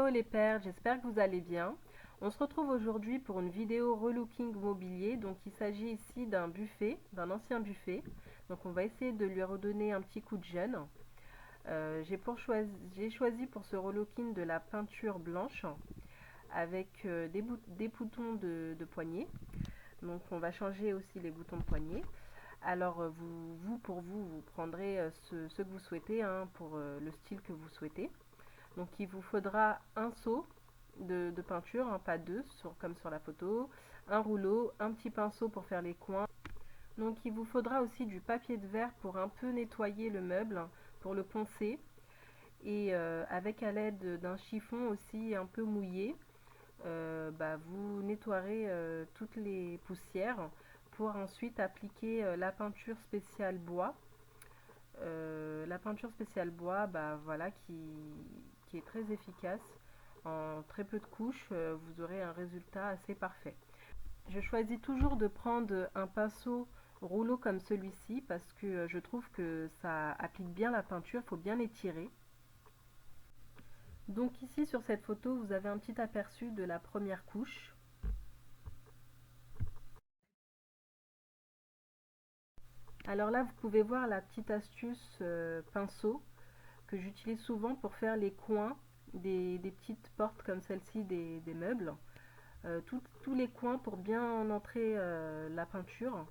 Hello les pères, j'espère que vous allez bien. On se retrouve aujourd'hui pour une vidéo relooking mobilier. Donc il s'agit ici d'un buffet, d'un ancien buffet. Donc on va essayer de lui redonner un petit coup de jeune. J'ai choisi pour ce relooking de la peinture blanche avec des boutons de poignée. Donc on va changer aussi les boutons de poignée. Alors vous prendrez ce que vous souhaitez hein, pour le style que vous souhaitez. Donc il vous faudra un seau de peinture, hein, pas deux, comme sur la photo, un rouleau, un petit pinceau pour faire les coins. Donc il vous faudra aussi du papier de verre pour un peu nettoyer le meuble, pour le poncer. Et avec à l'aide d'un chiffon aussi un peu mouillé, vous nettoierez toutes les poussières pour ensuite appliquer la peinture spéciale bois. La peinture spéciale bois, voilà, qui est très efficace. En très peu de couches, vous aurez un résultat assez parfait. Je choisis toujours de prendre un pinceau rouleau comme celui-ci parce que je trouve que ça applique bien la peinture, il faut bien l'étirer. Donc ici sur cette photo, vous avez un petit aperçu de la première couche. Alors là, vous pouvez voir la petite astuce pinceau que j'utilise souvent pour faire les coins des petites portes comme celle-ci des meubles. Tous les coins pour bien entrer la peinture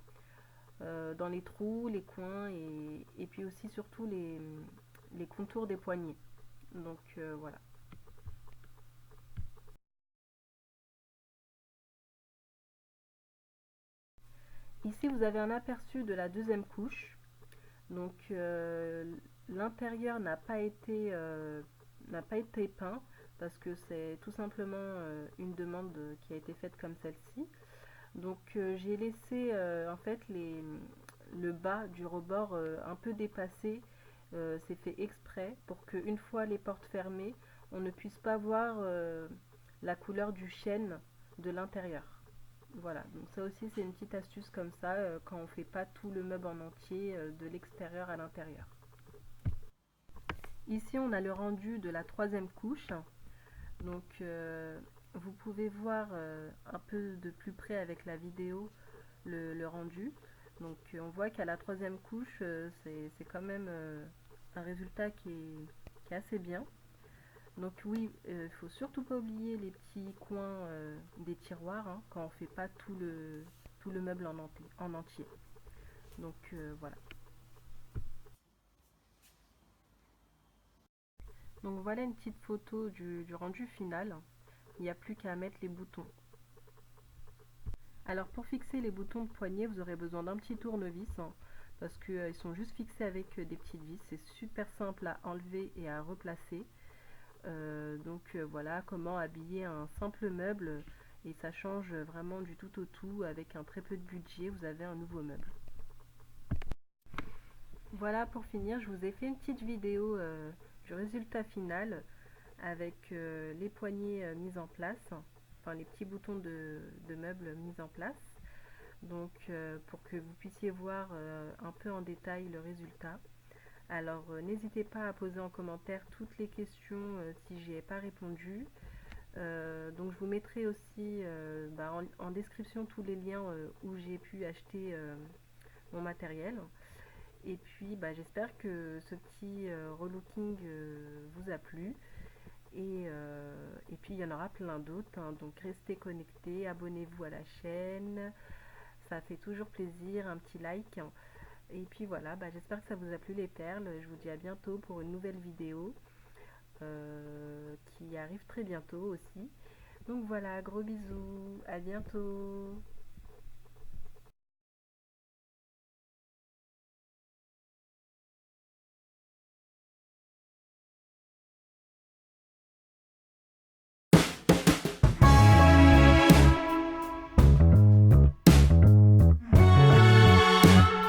dans les trous, les coins et puis aussi surtout les contours des poignets. Donc voilà. Ici vous avez un aperçu de la deuxième couche. Donc l'intérieur n'a pas été peint parce que c'est tout simplement une demande qui a été faite comme celle-ci. Donc j'ai laissé en fait le bas du rebord un peu dépassé. C'est fait exprès pour qu'une fois les portes fermées, on ne puisse pas voir la couleur du chêne de l'intérieur. Voilà, donc ça aussi c'est une petite astuce comme ça quand on ne fait pas tout le meuble en entier de l'extérieur à l'intérieur. Ici on a le rendu de la troisième couche. Donc vous pouvez voir un peu de plus près avec la vidéo le rendu. Donc on voit qu'à la troisième couche c'est quand même un résultat qui est assez bien. Donc oui, il faut surtout pas oublier les petits coins des tiroirs hein, quand on fait pas tout le meuble en entier. Donc voilà. Donc voilà une petite photo du rendu final. Il n'y a plus qu'à mettre les boutons. Alors pour fixer les boutons de poignet, vous aurez besoin d'un petit tournevis hein, parce qu'ils sont juste fixés avec des petites vis. C'est super simple à enlever et à replacer. Voilà comment habiller un simple meuble et ça change vraiment du tout au tout. Avec un très peu de budget, vous avez un nouveau meuble. Voilà, pour finir, je vous ai fait une petite vidéo du résultat final avec les poignées mises en place, enfin les petits boutons de meubles mis en place. Donc pour que vous puissiez voir un peu en détail le résultat. Alors n'hésitez pas à poser en commentaire toutes les questions si j'y ai pas répondu. Donc je vous mettrai aussi en description tous les liens où j'ai pu acheter mon matériel. Et puis j'espère que ce petit relooking vous a plu. Et puis il y en aura plein d'autres, hein. Donc restez connectés, abonnez-vous à la chaîne. Ça fait toujours plaisir, un petit like. Et puis voilà, j'espère que ça vous a plu les perles. Je vous dis à bientôt pour une nouvelle vidéo qui arrive très bientôt aussi. Donc voilà, gros bisous, à bientôt.